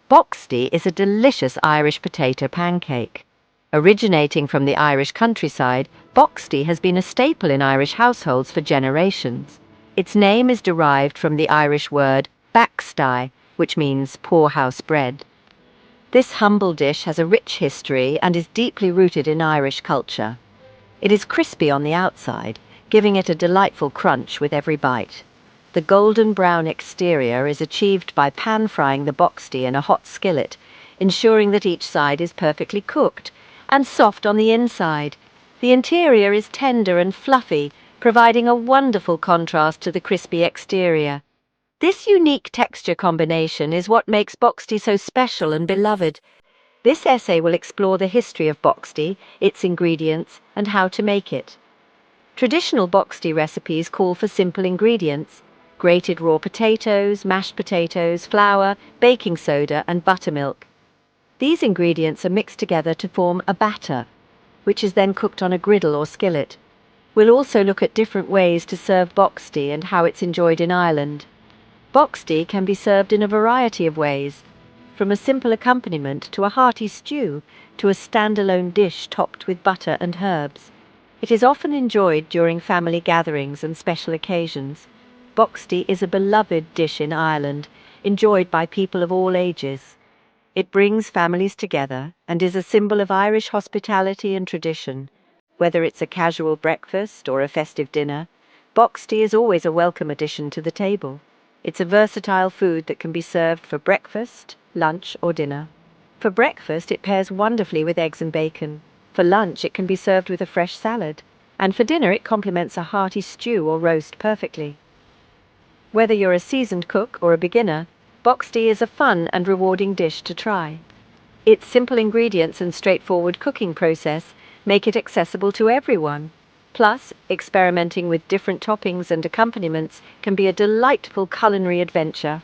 Boxty is a delicious Irish potato pancake. Originating from the Irish countryside, boxty has been a staple in Irish households for generations. Its name is derived from the Irish word "baxty," which means poorhouse bread. This humble dish has a rich history and is deeply rooted in Irish culture. It is crispy on the outside, giving it a delightful crunch with every bite. The golden brown exterior is achieved by pan-frying the boxty in a hot skillet, ensuring that each side is perfectly cooked and soft on the inside. The interior is tender and fluffy, providing a wonderful contrast to the crispy exterior. This unique texture combination is what makes boxty so special and beloved. This essay will explore the history of boxty, its ingredients, and how to make it. Traditional boxty recipes call for simple ingredients: grated raw potatoes, mashed potatoes, flour, baking soda, and buttermilk. These ingredients are mixed together to form a batter, which is then cooked on a griddle or skillet. We'll also look at different ways to serve boxty and how it's enjoyed in Ireland. Boxty can be served in a variety of ways, from a simple accompaniment to a hearty stew to a standalone dish topped with butter and herbs. It is often enjoyed during family gatherings and special occasions. Boxty is a beloved dish in Ireland, enjoyed by people of all ages. It brings families together and is a symbol of Irish hospitality and tradition. Whether it's a casual breakfast or a festive dinner, boxty is always a welcome addition to the table. It's a versatile food that can be served for breakfast, lunch, or dinner. For breakfast, it pairs wonderfully with eggs and bacon. For lunch, it can be served with a fresh salad. And for dinner, it complements a hearty stew or roast perfectly. Whether you're a seasoned cook or a beginner, boxty is a fun and rewarding dish to try. Its simple ingredients and straightforward cooking process make it accessible to everyone. Plus, experimenting with different toppings and accompaniments can be a delightful culinary adventure.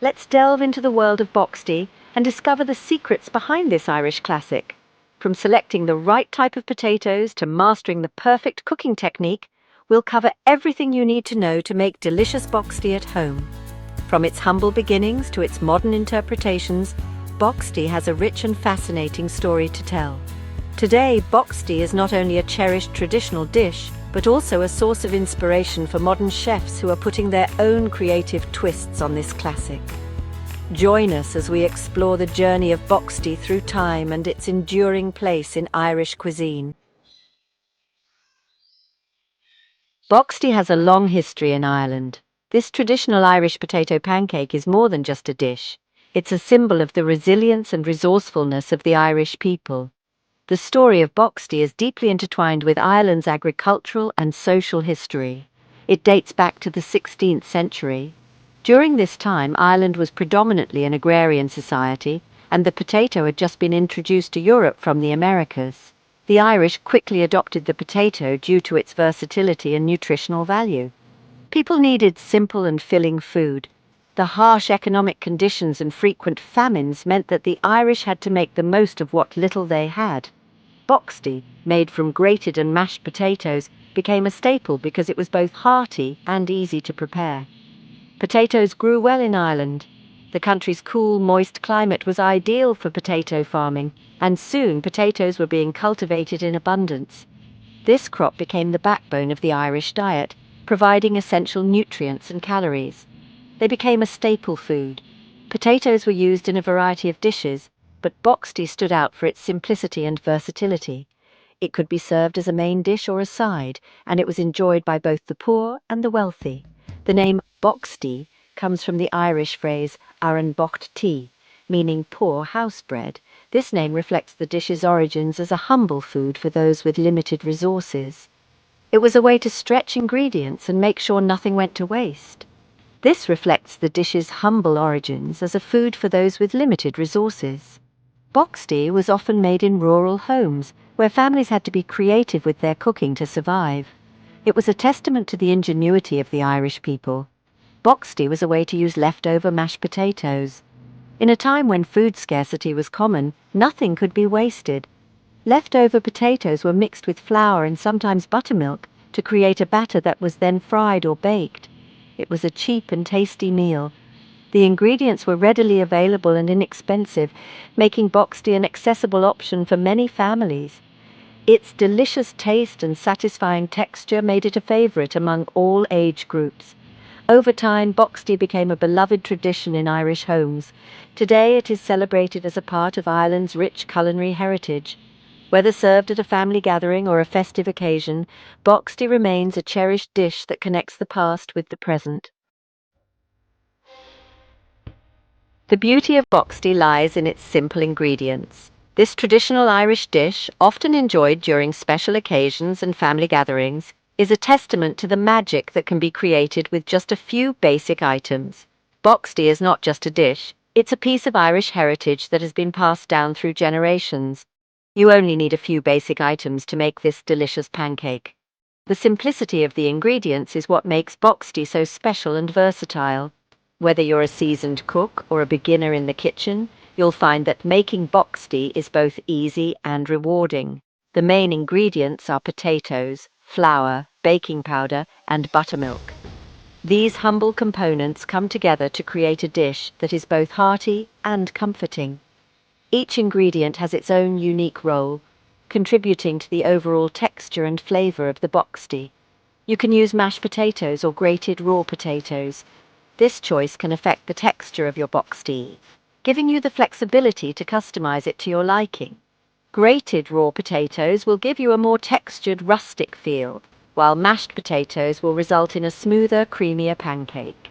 Let's delve into the world of boxty and discover the secrets behind this Irish classic. From selecting the right type of potatoes to mastering the perfect cooking technique, we'll cover everything you need to know to make delicious boxty at home. From its humble beginnings to its modern interpretations, boxty has a rich and fascinating story to tell. Today, boxty is not only a cherished traditional dish, but also a source of inspiration for modern chefs who are putting their own creative twists on this classic. Join us as we explore the journey of boxty through time and its enduring place in Irish cuisine. Boxty has a long history in Ireland. This traditional Irish potato pancake is more than just a dish. It's a symbol of the resilience and resourcefulness of the Irish people. The story of boxty is deeply intertwined with Ireland's agricultural and social history. It dates back to the 16th century. During this time, Ireland was predominantly an agrarian society, and the potato had just been introduced to Europe from the Americas. The Irish quickly adopted the potato due to its versatility and nutritional value. People needed simple and filling food. The harsh economic conditions and frequent famines meant that the Irish had to make the most of what little they had. Boxty, made from grated and mashed potatoes, became a staple because it was both hearty and easy to prepare. Potatoes grew well in Ireland. The country's cool, moist climate was ideal for potato farming, and soon potatoes were being cultivated in abundance. This crop became the backbone of the Irish diet, providing essential nutrients and calories. They became a staple food. Potatoes were used in a variety of dishes, but boxty stood out for its simplicity and versatility. It could be served as a main dish or a side, and it was enjoyed by both the poor and the wealthy. The name boxty comes from the Irish phrase "Aran bocht tea," meaning poor house bread. This name reflects the dish's origins as a humble food for those with limited resources. It was a way to stretch ingredients and make sure nothing went to waste. This reflects the dish's humble origins as a food for those with limited resources. Boxty was often made in rural homes, where families had to be creative with their cooking to survive. It was a testament to the ingenuity of the Irish people. Boxty was a way to use leftover mashed potatoes. In a time when food scarcity was common, nothing could be wasted. Leftover potatoes were mixed with flour and sometimes buttermilk to create a batter that was then fried or baked. It was a cheap and tasty meal. The ingredients were readily available and inexpensive, making boxty an accessible option for many families. Its delicious taste and satisfying texture made it a favorite among all age groups. Over time, boxty became a beloved tradition in Irish homes. Today it is celebrated as a part of Ireland's rich culinary heritage. Whether served at a family gathering or a festive occasion, boxty remains a cherished dish that connects the past with the present. The beauty of boxty lies in its simple ingredients. This traditional Irish dish, often enjoyed during special occasions and family gatherings, is a testament to the magic that can be created with just a few basic items. Boxty is not just a dish, it's a piece of Irish heritage that has been passed down through generations. You only need a few basic items to make this delicious pancake. The simplicity of the ingredients is what makes boxty so special and versatile. Whether you're a seasoned cook or a beginner in the kitchen, you'll find that making boxty is both easy and rewarding. The main ingredients are potatoes, flour, baking powder, and buttermilk. These humble components come together to create a dish that is both hearty and comforting. Each ingredient has its own unique role, contributing to the overall texture and flavor of the boxty. You can use mashed potatoes or grated raw potatoes. This choice can affect the texture of your boxty, giving you the flexibility to customize it to your liking. Grated raw potatoes will give you a more textured, rustic feel, while mashed potatoes will result in a smoother, creamier pancake.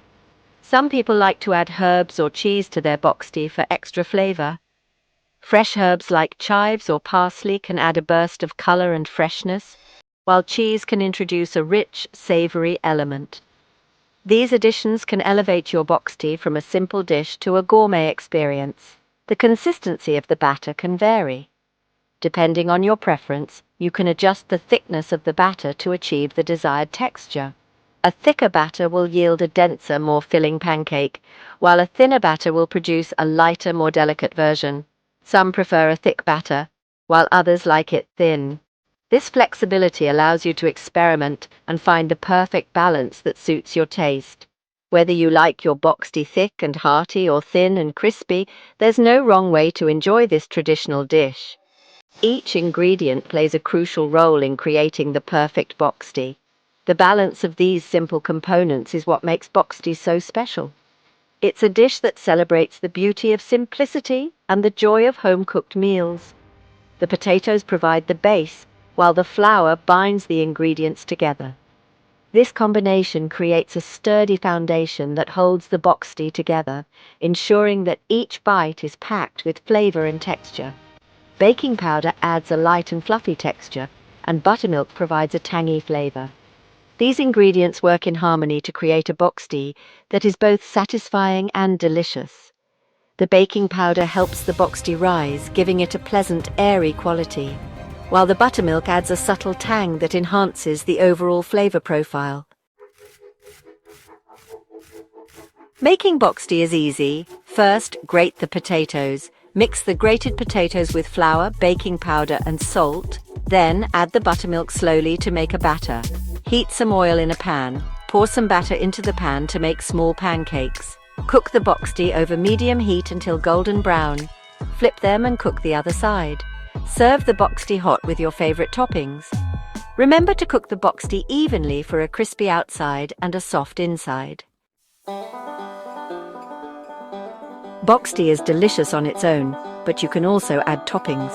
Some people like to add herbs or cheese to their boxty for extra flavor. Fresh herbs like chives or parsley can add a burst of color and freshness, while cheese can introduce a rich, savory element. These additions can elevate your boxty from a simple dish to a gourmet experience. The consistency of the batter can vary. Depending on your preference, you can adjust the thickness of the batter to achieve the desired texture. A thicker batter will yield a denser, more filling pancake, while a thinner batter will produce a lighter, more delicate version. Some prefer a thick batter, while others like it thin. This flexibility allows you to experiment and find the perfect balance that suits your taste. Whether you like your boxty thick and hearty or thin and crispy, there's no wrong way to enjoy this traditional dish. Each ingredient plays a crucial role in creating the perfect boxty. The balance of these simple components is what makes boxty so special. It's a dish that celebrates the beauty of simplicity and the joy of home-cooked meals. The potatoes provide the base, while the flour binds the ingredients together. This combination creates a sturdy foundation that holds the boxty together, ensuring that each bite is packed with flavor and texture. Baking powder adds a light and fluffy texture, and buttermilk provides a tangy flavor. These ingredients work in harmony to create a boxty that is both satisfying and delicious. The baking powder helps the boxty rise, giving it a pleasant, airy quality, while the buttermilk adds a subtle tang that enhances the overall flavor profile. Making boxty is easy. First, grate the potatoes. Mix the grated potatoes with flour, baking powder, and salt. Then, add the buttermilk slowly to make a batter. Heat some oil in a pan. Pour some batter into the pan to make small pancakes. Cook the boxty over medium heat until golden brown. Flip them and cook the other side. Serve the boxty hot with your favorite toppings. Remember to cook the boxty evenly for a crispy outside and a soft inside. Boxty is delicious on its own, but you can also add toppings.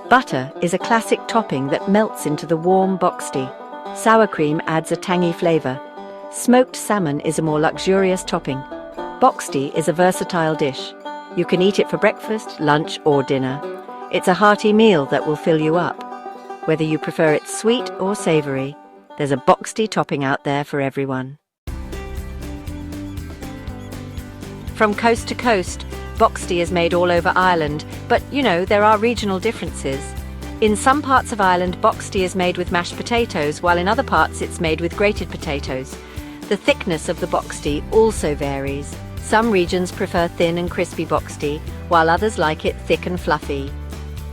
Butter is a classic topping that melts into the warm boxty. Sour cream adds a tangy flavor. Smoked salmon is a more luxurious topping. Boxty is a versatile dish. You can eat it for breakfast, lunch, or dinner. It's a hearty meal that will fill you up. Whether you prefer it sweet or savory, there's a boxty topping out there for everyone. From coast to coast, boxty is made all over Ireland, but there are regional differences. In some parts of Ireland, boxty is made with mashed potatoes, while in other parts it's made with grated potatoes. The thickness of the boxty also varies. Some regions prefer thin and crispy boxty, while others like it thick and fluffy.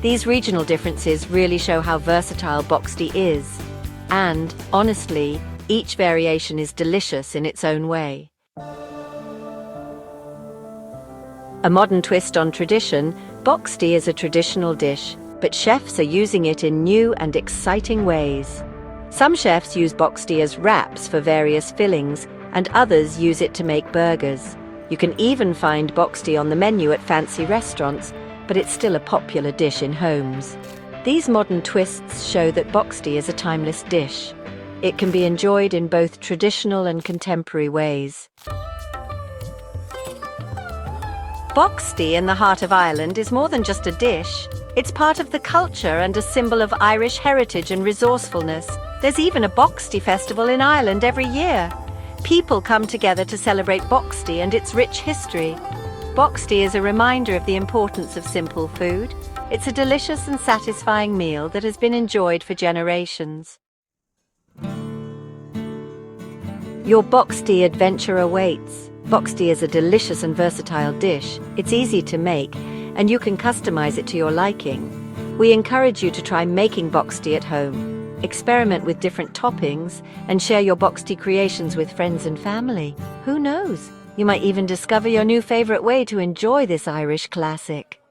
These regional differences really show how versatile boxty is. And, honestly, each variation is delicious in its own way. A modern twist on tradition, Boxty is a traditional dish, but chefs are using it in new and exciting ways. Some chefs use Boxty as wraps for various fillings, and others use it to make burgers. You can even find Boxty on the menu at fancy restaurants, but it's still a popular dish in homes. These modern twists show that Boxty is a timeless dish. It can be enjoyed in both traditional and contemporary ways. Boxty in the heart of Ireland is more than just a dish. It's part of the culture and a symbol of Irish heritage and resourcefulness. There's even a Boxty festival in Ireland every year. People come together to celebrate Boxty and its rich history. Boxty is a reminder of the importance of simple food. It's a delicious and satisfying meal that has been enjoyed for generations. Your Boxty adventure awaits. Boxty is a delicious and versatile dish. It's easy to make, and you can customize it to your liking. We encourage you to try making Boxty at home. Experiment with different toppings and share your Boxty creations with friends and family. Who knows? You might even discover your new favorite way to enjoy this Irish classic.